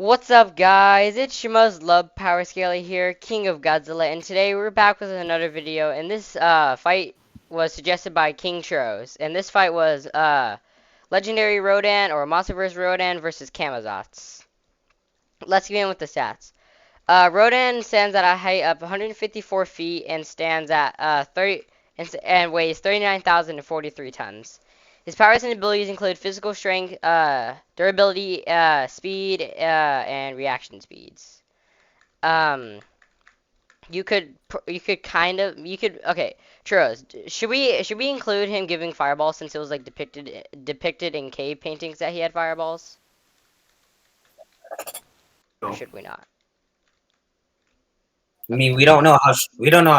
What's up, guys? It's your most loved power scaler here, King of Godzilla, and today we're back with another video. And this fight was suggested by King Churros, and this fight was Legendary Rodan or Monsterverse Rodan versus Camozotz. Let's begin with the stats. Rodan stands at a height of 154 feet and stands at 30 and weighs 39,043 tons. His powers and abilities include physical strength, durability, speed, and reaction speeds. Um, okay, Churros. Should we include him giving fireballs since it was like depicted in cave paintings that he had fireballs? Or No. should we not? I mean, we don't know how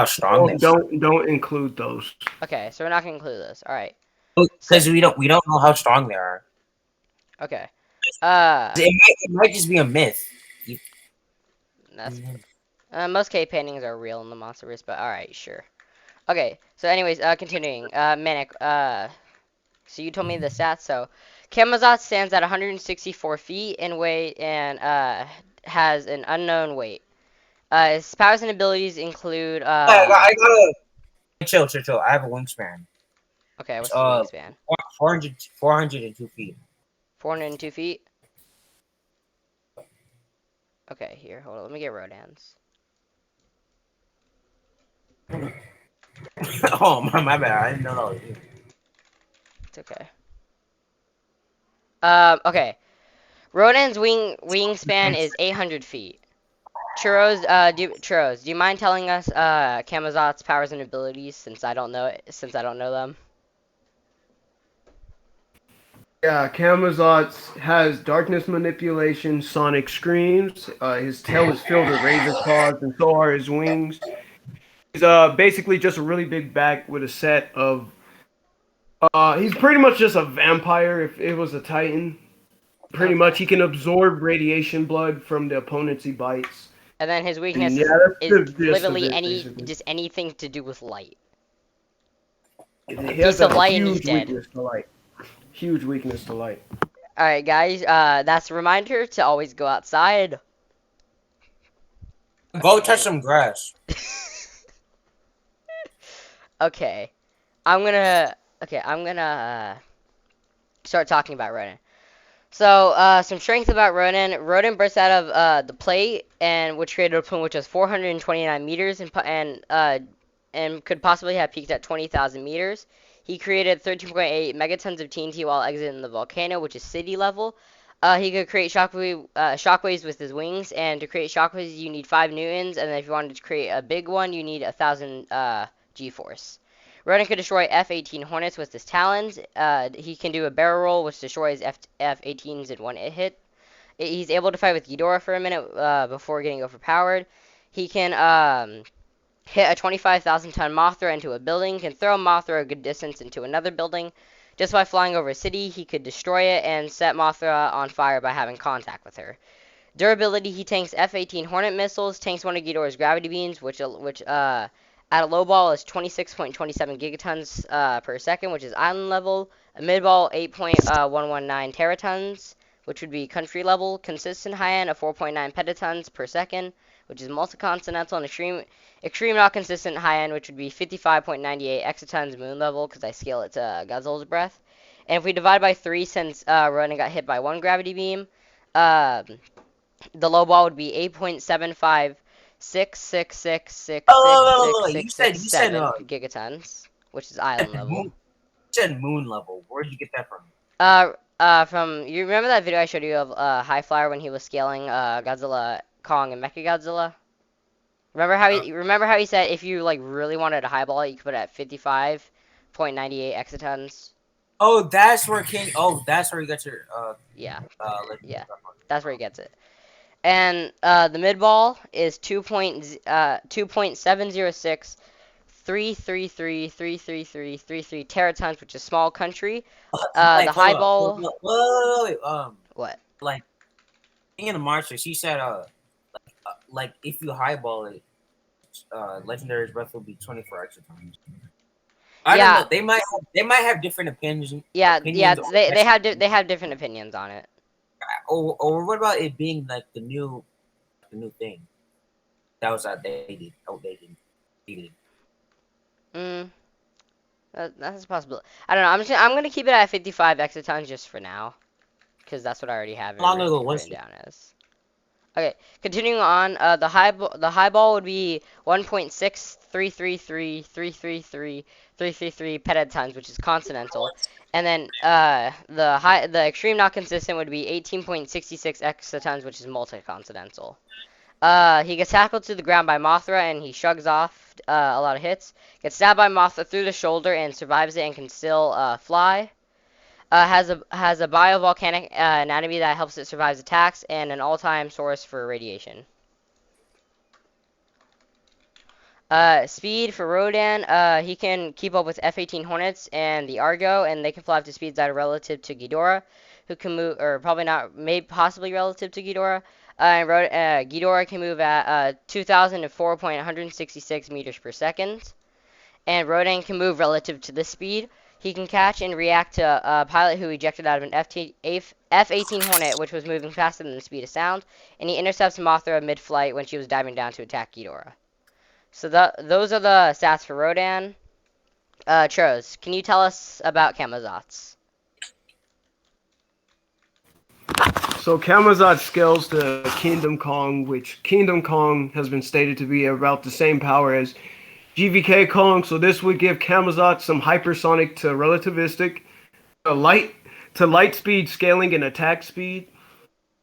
strong they are Don't include those. Okay, so we're not gonna include this. All right. because we don't know how strong they are. Okay. It might just be a myth. That's most cave paintings are real in the Monsterverse, but all right, sure. Okay, so anyways, continuing. Manic. So you told me the stats. So, Camozotz stands at 164 feet in weight and has an unknown weight. His powers and abilities include I gotta chill. I have a wingspan. Okay, what's his wingspan? 402 feet. 402 feet. Okay, here, hold on. Let me get Rodan's. Oh my bad. I didn't know that was you. It's okay. Okay. Rodan's wingspan is 800 feet. Churros, do you mind telling us Camozotz's powers and abilities since I don't know them? Yeah, Camazotz has darkness manipulation, sonic screams. His tail is filled with razor claws, and so are his wings. He's basically just a really big back with a set of. He's pretty much just a vampire if it was a Titan. Pretty much, he can absorb radiation blood from the opponents he bites. And then his weakness Yeah, that's the is gist of literally it, basically. just anything to do with light. He piece has of a light and he's huge dead. weakness to light. Huge weakness to light. Alright, guys, that's a reminder to always go outside. Go touch some grass. Okay. I'm gonna start talking about Ronan. So, some strength about Ronan. Ronan bursts out of the plate, and which created a point which was 429 meters and could possibly have peaked at 20,000 meters. He created 13.8 megatons of TNT while exiting the volcano, which is city level. He could create shockwaves with his wings, and to create shockwaves you need 5 newtons, and then if you wanted to create a big one, you need 1,000 g-force. Ronan could destroy F-18 Hornets with his talons. He can do a barrel roll, which destroys F-18s in one hit. He's able to fight with Ghidorah for a minute before getting overpowered. He can hit a 25,000-ton Mothra into a building, can throw Mothra a good distance into another building. Just by flying over a city, he could destroy it and set Mothra on fire by having contact with her. Durability, he tanks F-18 Hornet missiles, tanks one of Ghidorah's gravity beams, which at a low ball is 26.27 gigatons per second, which is island level. A mid ball, 8.119 teratons, which would be country level. Consistent high end of 4.9 petatons per second, which is multi-continental. And extreme not consistent high end, which would be 55.98 exatons moon level, because I scale it to Godzilla's breath. And if we divide by 3, since Ronan got hit by one gravity beam, the low ball would be 8.75 6666667 gigatons, which is island level. You said moon level. Where'd you get that from? From you remember that video I showed you of High Flyer when he was scaling Godzilla, Kong, and Mechagodzilla? Remember how he said if you like really wanted to highball it, you could put it at 55.98 exatons. Oh, that's where King. Oh, that's where you got your. Yeah. Yeah. That's where he gets it. And the mid ball is 2.706 333 teratons, which is small country. The high ball. Wait. What? Like, in the Monster, she said, like if you highball it, Legendary's breath will be 24 extra times. I don't know. They might have different opinions. Yeah. They have different opinions on it. or what about it being like the new thing that was outdated? Outdated. Mm, that's a possibility. I don't know. I'm gonna keep it at 55 exatons just for now, because that's what I already have it How long ago was written it? down as. Okay, continuing on. The high ball would be 1.63333333 petatons, which is consonantal, and then the extreme not consistent would be 18.66 exatons, which is multiconsonantal. He gets tackled to the ground by Mothra and he shrugs off a lot of hits. Gets stabbed by Mothra through the shoulder and survives it and can still fly. Has a biovolcanic anatomy that helps it survive attacks and an all-time source for radiation. Speed for Rodan. He can keep up with F-18 Hornets and the Argo, and they can fly up to speeds that are relative to Ghidorah, who can move, or probably not, maybe possibly relative to Ghidorah. Ghidorah can move at 2,004.166 meters per second, and Rodan can move relative to this speed. He can catch and react to a pilot who ejected out of an F-18 Hornet, which was moving faster than the speed of sound, and he intercepts Mothra mid-flight when she was diving down to attack Ghidorah. So those are the stats for Rodan. Churros, can you tell us about Camozotz? So Camazotz scales to Kingdom Kong, which Kingdom Kong has been stated to be about the same power as GVK Kong. So this would give Camazotz some hypersonic to relativistic, light to light speed scaling and attack speed.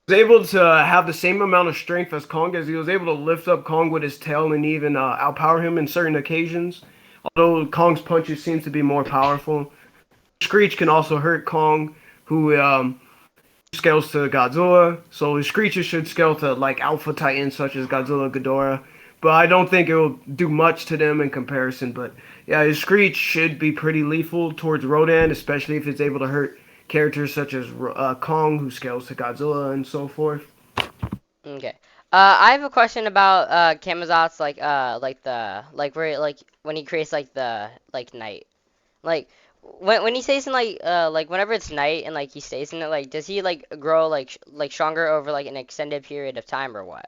He was able to have the same amount of strength as Kong, as he was able to lift up Kong with his tail and even outpower him in certain occasions. Although Kong's punches seem to be more powerful. Screech can also hurt Kong, who scales to Godzilla, so his creatures should scale to like Alpha Titans such as Godzilla, Ghidorah. But I don't think it will do much to them in comparison. But yeah, his Screech should be pretty lethal towards Rodan, especially if it's able to hurt characters such as Kong, who scales to Godzilla and so forth. Okay. I have a question about Camazotz, like where like when he creates like the like night, like when he stays in like whenever it's night and like he stays in it, like does he like grow like stronger over like an extended period of time or what?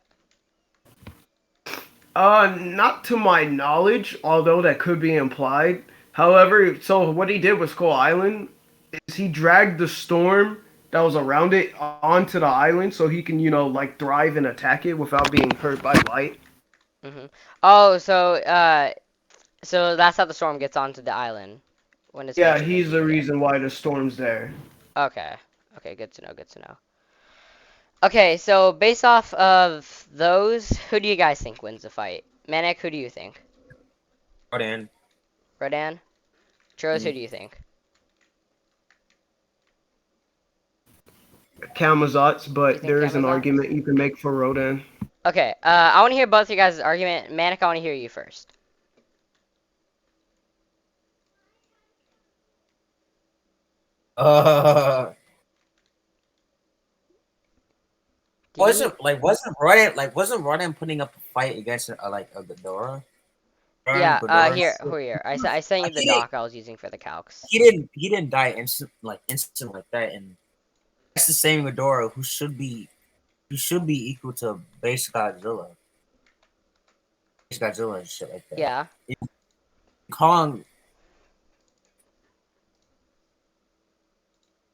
Not to my knowledge, although that could be implied. However, so what he did with Skull Island is he dragged the storm that was around it onto the island so he can, like thrive and attack it without being hurt by light. Hmm. Oh, so that's how the storm gets onto the island when it's Yeah, eventually he's making the it there. reason why the storm's there. Okay. Okay, good to know, good to know. Okay, so based off of those, who do you guys think wins the fight? Manic, who do you think? Rodan. Rodan? Churros, who do you think? Camazotz, You but think there is an Camazotz? argument you can make for Rodan. Okay, I want to hear both your guys' argument. Manic, I want to hear you first. Uh, Do you? wasn't Rodan putting up a fight against like a Ghidorah? Yeah, Ghidorah. here. I sent you the He didn't. doc I was using for the calcs. He didn't die instant like that, and that's the same Ghidorah who should be equal to base Godzilla and shit like that. Yeah. Kong.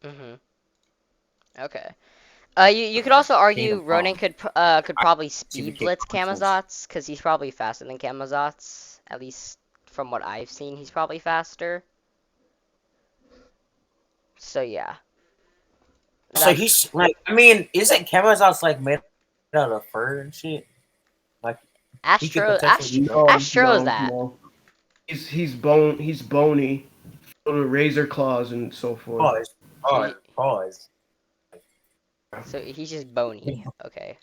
Mm-hmm. Okay. You could also argue Kingdom Ronan Kong. could probably speed GVK blitz consoles. Camazotz, because he's probably faster than Camazotz. At least from what I've seen, he's probably faster. So yeah. So That's he's like, I mean, isn't Camazotz like made out of fur and shit? Like he could potentially. Astro is No, that. no. He's bony, full of razor claws and so forth. Pause. So he's just bony. Okay.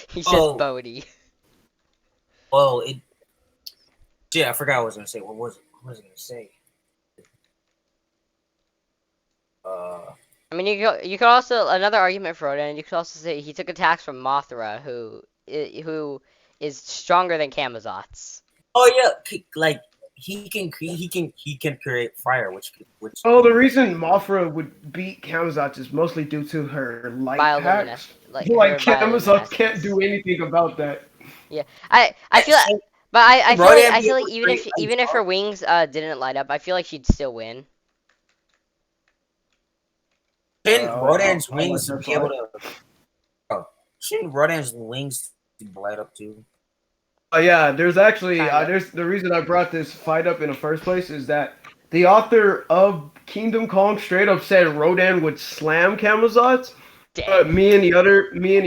He's just Oh. bony. Well, it. Yeah, I forgot what I was gonna say. What was I gonna say? I mean, you could also another argument for Rodan. You could also say he took attacks from Mothra, who is stronger than Camazotz. Oh yeah, like he can create fire, which Oh, the reason Mothra would beat Camazotz is mostly due to her light packs. bioluminescence, like Like her Camazotz can't bioluminescence. do anything about that. Yeah, I feel like, so but Rodan I be feel able like to create lights, even if her wings didn't light up, I feel like she'd still win. shouldn't Rodan's I'll let wings that be able slide. to? Oh, shouldn't Rodan's wings light up too? Yeah, there's actually Kind of. there's the reason I brought this fight up in the first place is that the author of Kingdom Kong straight up said Rodan would slam Camazotz. But Dang. me and the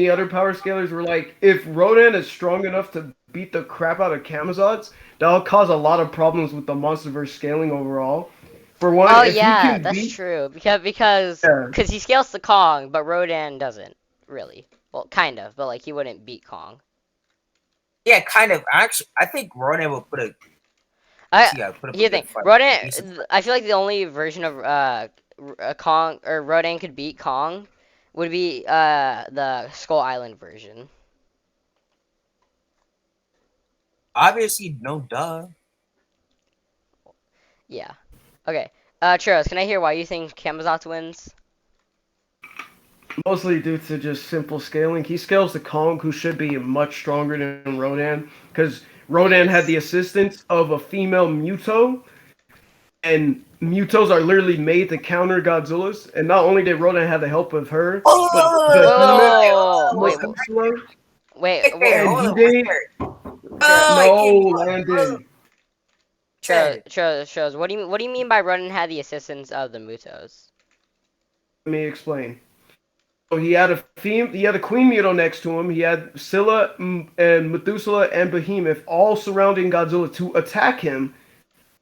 other power scalers were like, if Rodan is strong enough to beat the crap out of Camazotz, that'll cause a lot of problems with the MonsterVerse scaling overall. For one, Oh if he yeah, can that's beat, true. yeah, Because he scales to Kong, but Rodan doesn't really. Well, kind of, but like he wouldn't beat Kong. Yeah, kind of. Actually, I think Rodan will put a I yeah put up a Here's the good thing, fight. Decent Rodan. fight. I feel like the only version of Kong or Rodan could beat Kong would be the Skull Island version. Obviously, no duh. Yeah. Okay. Churros, can I hear why you think Camazotz wins? mostly due to just simple scaling. He scales to Kong, who should be much stronger than Rodan, because He Rodan had is. the assistance of a female Muto, and Mutos are literally made to counter Godzilla's. And not only did Rodan have the help of her, but Whoa, the Tournament whoa, whoa, wait, Methuselah, wait, There, and whoa, hold he on, did Churros, Oh, it no came oh, Landon. Churros. What do you mean by Rodan had the assistance of the Mutos? Let me explain. So he had he had a Queen Muto next to him. He had Scylla and Methuselah and Behemoth all surrounding Godzilla to attack him.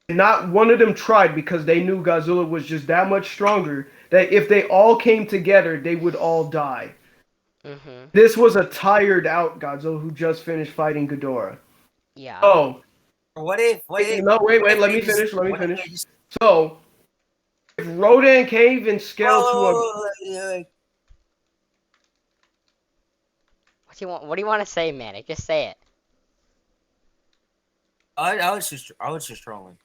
And not one of them tried because they knew Godzilla was just that much stronger that if they all came together, they would all die. Mm-hmm. This was a tired out Godzilla who just finished fighting Ghidorah. Yeah. Oh, What if? no, wait, What wait, if let they me just? finish, let me What if finish. they just? So, if Rodan can't even scale to a Oh, yeah. What do you want to say, Manic? Just say it. I was just trolling.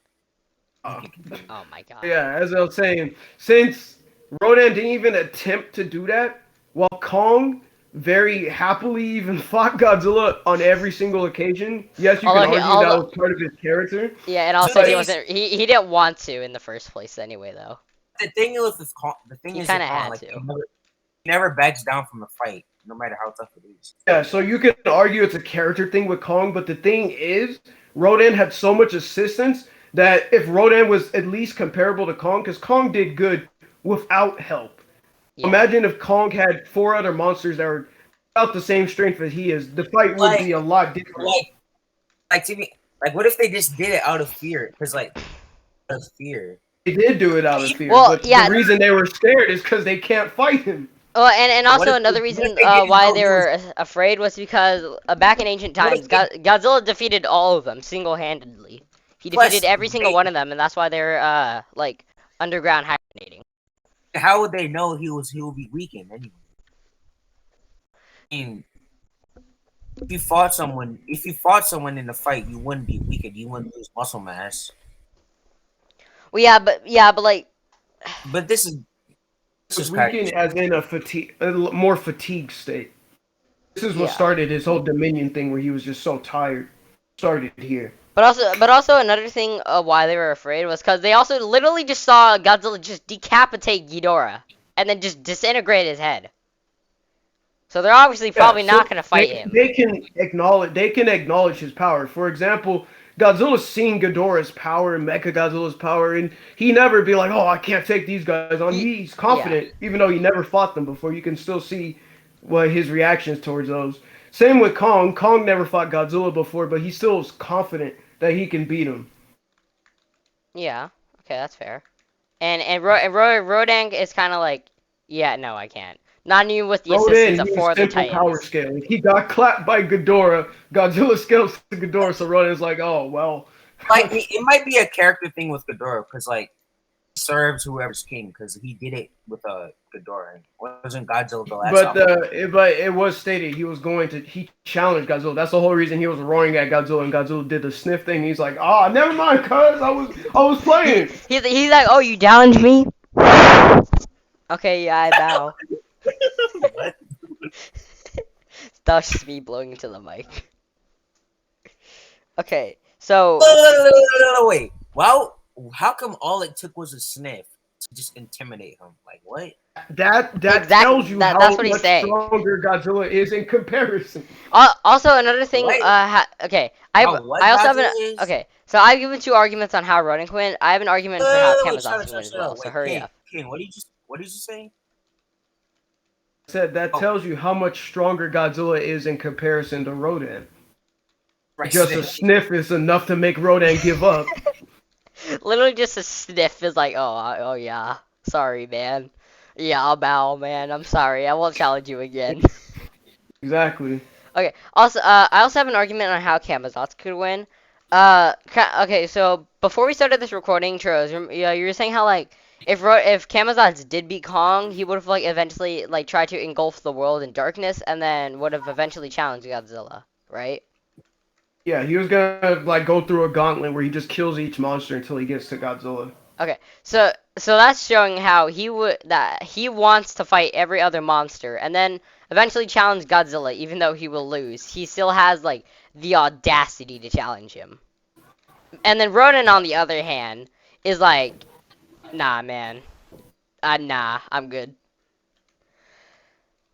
You uh, can continue. Oh my god. yeah, as I was saying, since Rodan didn't even attempt to do that, while Kong very happily even fought Godzilla on every single occasion. Yes, you can argue that was part of his character. Yeah, and So also the he thing is, wasn't. He didn't want to in the first place anyway, though. the thing He is kind with of Kong, had like to. he never backs down from a fight, no matter how tough it is. Yeah, so you can argue it's a character thing with Kong, but the thing is, Rodan had so much assistance that if Rodan was at least comparable to Kong, because Kong did good without help. Yeah. Imagine if Kong had four other monsters that were about the same strength as he is. The fight would Like, be a lot different. to me, like, what if they just did it out of fear? Because out of fear. They did do it out of fear, Well, but the yeah. reason they were scared is because they can't fight him. Well, and What also if another what if reason they didn't why know they he was? were afraid was because back in ancient What times, if they, Godzilla defeated all of them single-handedly. He defeated plus every single they? one of them, and that's why they're like underground hibernating. How would they know he would be weakened anyway? I mean, if you fought someone in the fight, you wouldn't be weakened. You wouldn't lose muscle mass. Well, but like, But this Was is Kaiju. weakened as in a more fatigued state. This is what yeah. started his whole Dominion thing, where he was just so tired. Started here. But also another thing why they were afraid was because they also literally just saw Godzilla just decapitate Ghidorah and then just disintegrate his head. So they're obviously Yeah, probably so not gonna fight him. they can acknowledge his power. For example, Godzilla's seen Ghidorah's power and Mechagodzilla's power, and he never be like, "Oh, I can't take these guys on." He's Yeah. confident, even though he never fought them before. You can still see what his reactions towards those. Same with Kong. Kong never fought Godzilla before, but he still is confident that he can beat him. Yeah. Okay, that's fair. Rodan is kind of like, yeah, no, I can't. Not even with the assistance Rodan of used four other simple power Titans. scaling. He got clapped by Ghidorah. Godzilla scales to Ghidorah, so Rodan's like, "Oh well." Like it might be a character thing with Ghidorah because like serves whoever's king because he did it with Ghidorah. Wasn't Godzilla the last But album? but it was stated he challenged Godzilla. That's the whole reason he was roaring at Godzilla, and Godzilla did the sniff thing. He's like, "Ah, never mind, cuz I was playing." He's like, oh, you challenged me? Okay, yeah, I bow. What? That's just me blowing into the mic. Okay, so No, wait. Well, how come all it took was a sniff to just intimidate him? Like what? That Exactly, tells you how that's what he's much saying. stronger Godzilla is in comparison. Also, another thing. What? Okay, What I also have an. Godzilla is? Okay, so I've given two arguments on how Ronan can win. I have an argument for how Wait, shut Camazotz up, can win shut up, as shut well. up. So Wait, hurry up. King, what did you say? Said that Oh. tells you how much stronger Godzilla is in comparison to Rodan. Right, Just a sniff is enough to make Rodan give up. Literally, just a sniff is like, oh yeah, sorry, man. Yeah, I'll bow, man. I'm sorry. I won't challenge you again. Exactly. Okay. Also, I also have an argument on how Camazotz could win. Okay. So before we started this recording, Churros, yeah, you were saying how like if Camazotz did beat Kong, he would have like eventually like tried to engulf the world in darkness, and then would have eventually challenged Godzilla, right? Yeah, he was gonna like go through a gauntlet where he just kills each monster until he gets to Godzilla. Okay. So that's showing how he wants to fight every other monster, and then eventually challenge Godzilla, even though he will lose. He still has like the audacity to challenge him. And then Ronan, on the other hand, is like, nah, man. Nah, I'm good.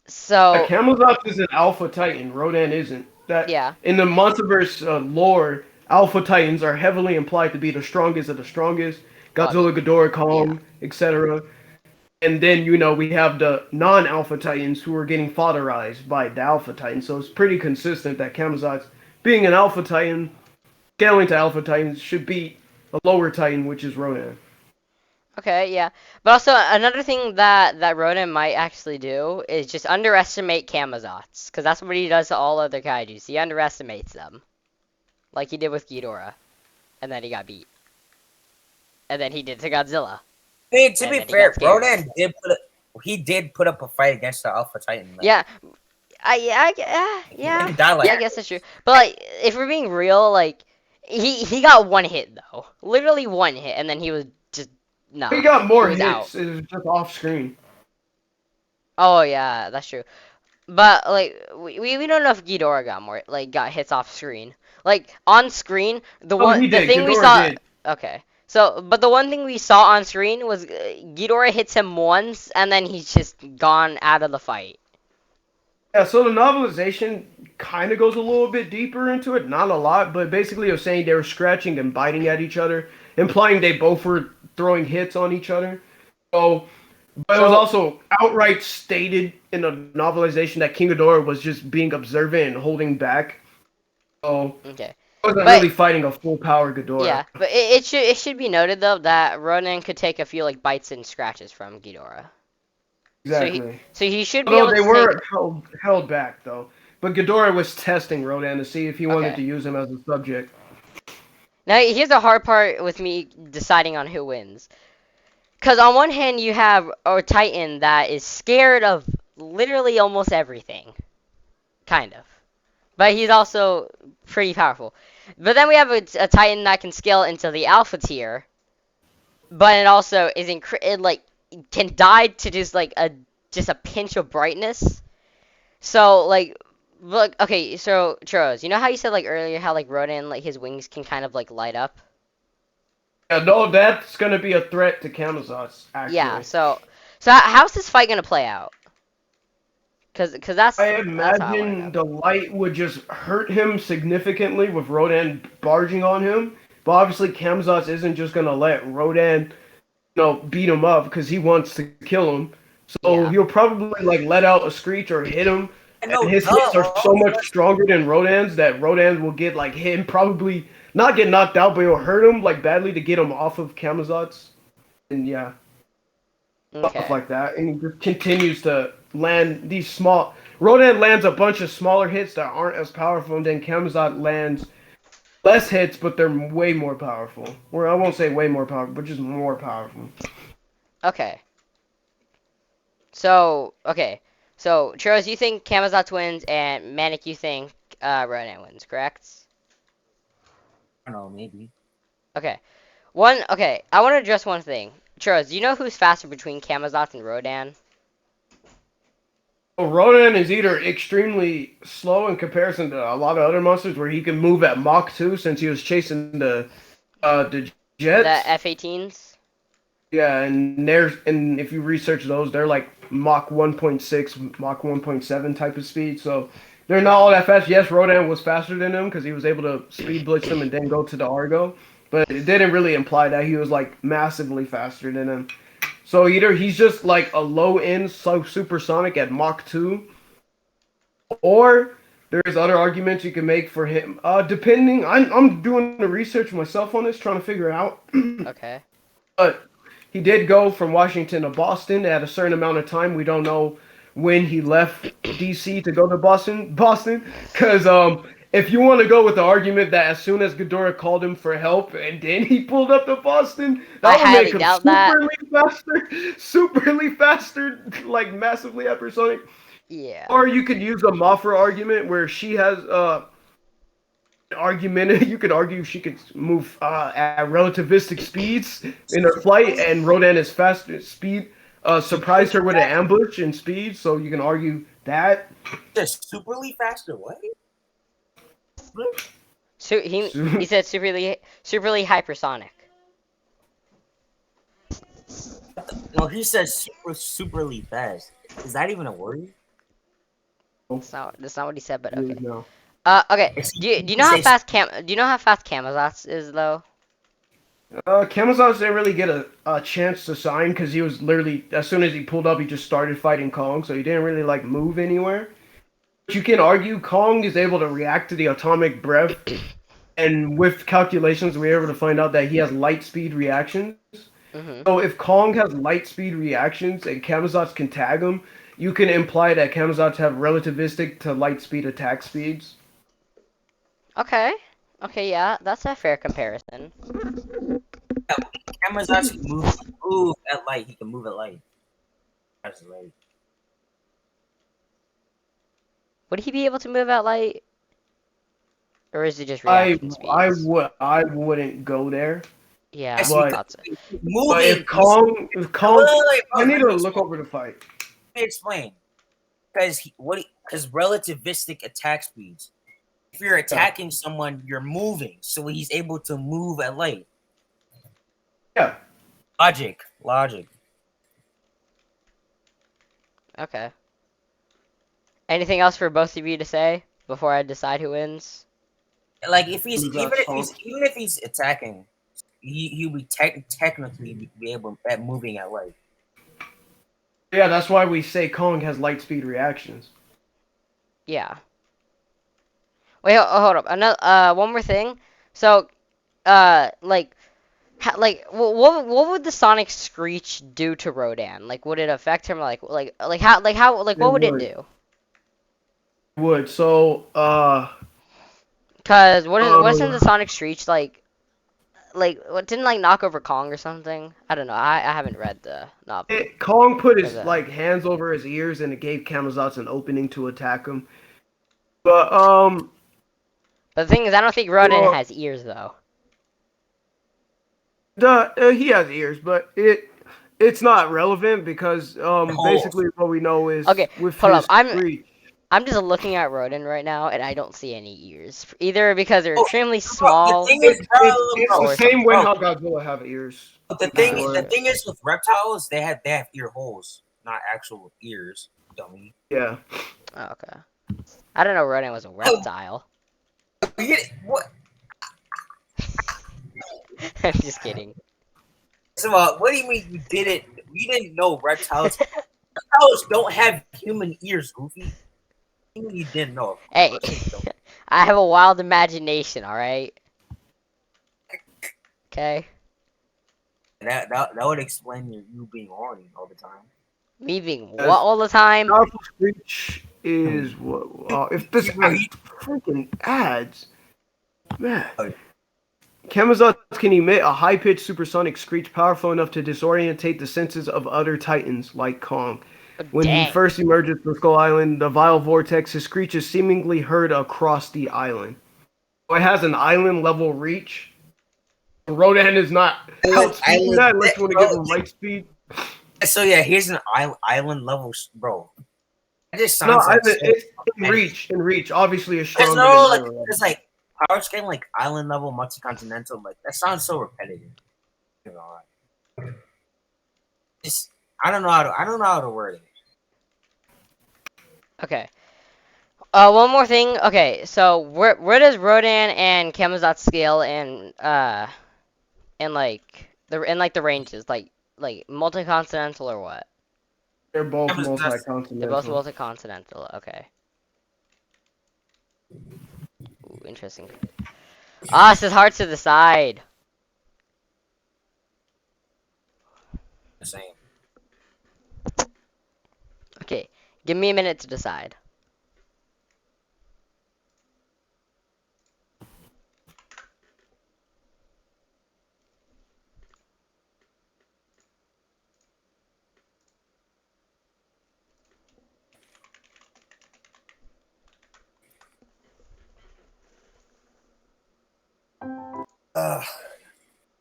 So, Camazotz is an alpha titan. Rodan isn't. That yeah. in the Monsterverse lore, alpha titans are heavily implied to be the strongest of the strongest. Godzilla, Ghidorah, Kong, etc. And then we have the non-alpha titans who are getting fatherized by the alpha titan. So it's pretty consistent that Camazotz, being an alpha titan, scaling to alpha titans, should beat a lower titan, which is Rodan. Okay, yeah. But also, another thing that Ronan might actually do is just underestimate Camazotz. Because that's what he does to all other kaijus. He underestimates them. Like he did with Ghidorah. And then he got beat. And then he did to Godzilla. Hey, to And be then he fair, got scared. Ronan did put up a fight against the Alpha Titan. Like, Yeah. he didn't die like Yeah, I guess that's true. But like, if we're being real, like, he got one hit though, literally one hit, and then he was just He got more he was out. hits. It was just off screen. Oh yeah, that's true. But like, we don't know if Ghidorah got hits off screen. Like on screen, He the did. thing we Ghidorah saw. did. Okay, so but the one thing we saw on screen was Ghidorah hits him once, and then he's just gone out of the fight. Yeah, so the novelization kind of goes a little bit deeper into it, not a lot, but basically it was saying they were scratching and biting at each other, implying they both were throwing hits on each other. So, but it was also outright stated in the novelization that King Ghidorah was just being observant and holding back. So, Okay. he wasn't But really fighting a full power Ghidorah. yeah, but it should be noted though that Ronan could take a few like bites and scratches from Ghidorah. Exactly. So he should be Although able they to were take. held back though. But Ghidorah was testing Rodan to see if he wanted Okay. to use him as a subject. Now here's the hard part with me deciding on who wins. Because on one hand you have a Titan that is scared of literally almost everything, kind of, but he's also pretty powerful. But then we have a Titan that can scale into the Alpha tier, but it also is like can die to just like a pinch of brightness. So like look, okay, so Churros, you know how you said like earlier how like Rodan like his wings can kind of like light up? Yeah, no, that's gonna be a threat to Camazotz, actually. Yeah, so how's this fight gonna play out? Cause that's I how I imagine wanna the light would just hurt him significantly with Rodan barging on him. But obviously Camazotz isn't just gonna let Rodan, beat him up because he wants to kill him. So Yeah. he'll probably like let out a screech or hit him. And And his hits are so much stronger than Rodan's that Rodan will get like hit and probably not get knocked out, but it'll hurt him like badly to get him off of Camazotz. And yeah, stuff Okay. like that. And he just continues to land these small. Rodan lands a bunch of smaller hits that aren't as powerful, and then Camazotz lands less hits, but they're way more powerful. Or I won't say way more powerful, but just more powerful. Okay. So Churros, you think Camazotz wins, and Manic, you think Ronan wins, correct? I don't know, maybe. Okay. Okay, I want to address one thing. Churros, do you know who's faster between Camazotz and Rodan? Well, Ronan is either extremely slow in comparison to a lot of other monsters, where he can move at Mach 2 since he was chasing the The jets. F-18s? Yeah, and if you research those, they're like Mach 1.6, Mach 1.7 type of speed. So they're not all that fast. Yes, Rodan was faster than him because he was able to speed blitz them and then go to the Argo, but it didn't really imply that he was like massively faster than him. So either he's just like a low end supersonic at Mach 2, or there's other arguments you can make for him. Depending, I'm doing the research myself on this, trying to figure out. Okay. But he did go from Washington to Boston at a certain amount of time. We don't know when he left DC to go to Boston, because if you want to go with the argument that as soon as Ghidorah called him for help and then he pulled up to Boston, I that would highly make him doubt that. superly faster, like massively hypersonic. Yeah. Or you could use a Mothra argument where she has argument. You could argue she could move at relativistic speeds in her flight, and Rodan is faster speed. Surprised her with an ambush and speed, so you can argue that. Just superly faster. What? He said superly hypersonic. No, he says superly fast. Is that even a word? That's not what he said, but okay. No. Okay. Do you know how fast Camazotz is though? Camazotz didn't really get a chance to sign because he was literally, as soon as he pulled up, he just started fighting Kong, so he didn't really like move anywhere. But you can argue Kong is able to react to the atomic breath, and with calculations, we were able to find out that he has light speed reactions. Mm-hmm. So if Kong has light speed reactions and Camazotz can tag him, you can imply that Camazotz have relativistic to light speed attack speeds. Okay. Okay, yeah, that's a fair comparison. Camazotz can move at light. He can move at light. That's right. Would he be able to move at light? Or is it just reaction speeds? I wouldn't go there. Yeah, Yes, I But- thought so. But if Kong, Wait, I need to let me look over the fight. explain. Because relativistic attack speeds. If you're attacking someone, you're moving, so he's able to move at light. Yeah. Logic. Okay. Anything else for both of you to say before I decide who wins? Like if he's Who's even that if he's attacking, he'll be technically be able at moving at light. Yeah, that's why we say Kong has light speed reactions. Yeah. Wait, hold up. One more thing. So, what would the sonic screech do to Rodan? Like, would it affect him? What would it do? Would so Cause wasn't the sonic screech what didn't knock over Kong or something? I don't know. I haven't read the novel. Kong put his Or the- hands over his ears and it gave Camazotz an opening to attack him. But But the thing is, I don't think Rodan Well- has ears though. he has ears, but it's not relevant because basically what we know is Okay, with hold his up. screech. I'm just looking at Rodan right now, and I don't see any ears. Either because they're Oh, extremely small. The thing is, It's bro, the same way how Godzilla have ears. the thing is with reptiles, they have ear holes, not actual ears. Dummy. Yeah. Oh, okay. I don't know Rodan was a reptile. What? I'm just kidding. So, what do you mean you didn't? You didn't know reptiles? Reptiles don't have human ears, Goofy. You didn't know. Hey, I have a wild imagination, alright? Okay? That would explain you being horny all the time. Me being what all the time? Powerful screech is what if this like freaking ads, man. Camazotz can emit a high-pitched supersonic screech powerful enough to disorientate the senses of other titans, like Kong. Oh, When he dang. first emerges from Skull Island, the Vile Vortex, his screech is seemingly heard across the island. So it has an island-level reach. Rodan is not outspeeding that unless you want to give him light speed. So yeah, here's an island level, bro. That just No, sounds like it's in reach. Obviously, it's stronger than no, like island level. it's like power scaling, like island level, multi-continental. Like that sounds so repetitive. You know, just I don't know how to word it. Okay. One more thing. Okay, so where does Rodan and Camazotz scale in the ranges, like multi-continental or what? They're both They're both multi-continental. multi-continental. Okay. Ooh, interesting. This is hard to decide. The same. Okay, give me a minute to decide.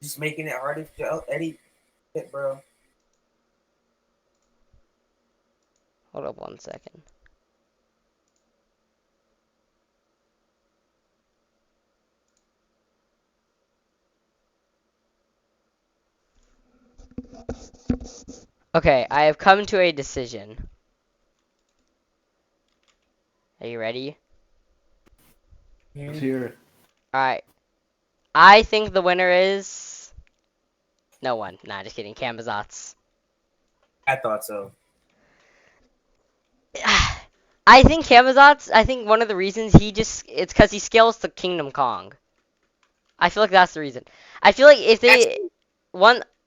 Just making it harder to edit it, bro. Hold up 1 second. Okay, I have come to a decision. Are you ready? Let's hear it. Alright. I think the winner is... No one. Nah, just kidding. Camazotz. I thought so. I think Camazotz, I think one of the reasons it's because he scales to Kingdom Kong. I feel like that's the reason. I feel like if they,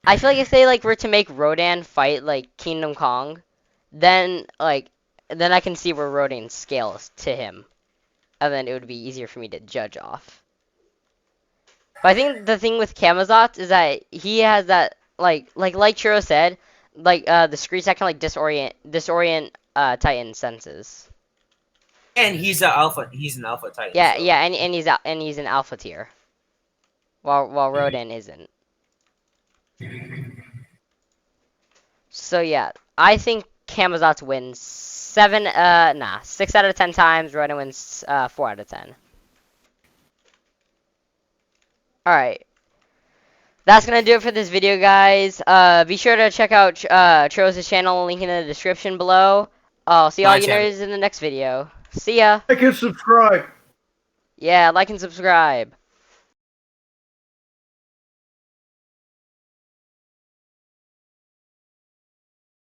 I feel like if they, like, were to make Rodan fight, like, Kingdom Kong, then I can see where Rodan scales to him. And then it would be easier for me to judge off. But I think the thing with Camazotz is that he has that, like Churro said, the screech that can, like, disorient Titan senses. And he's an alpha titan. Yeah, so. yeah, and he's an alpha tier. While Rodan isn't. So yeah, I think Camazotz wins 6 out of 10 times. Rodan wins 4 out of 10. Alright. That's gonna do it for this video, guys. Be sure to check out Churros' channel, link in the description below. I'll see all you nerds in the next video. See ya! Like and subscribe. Yeah, like and subscribe.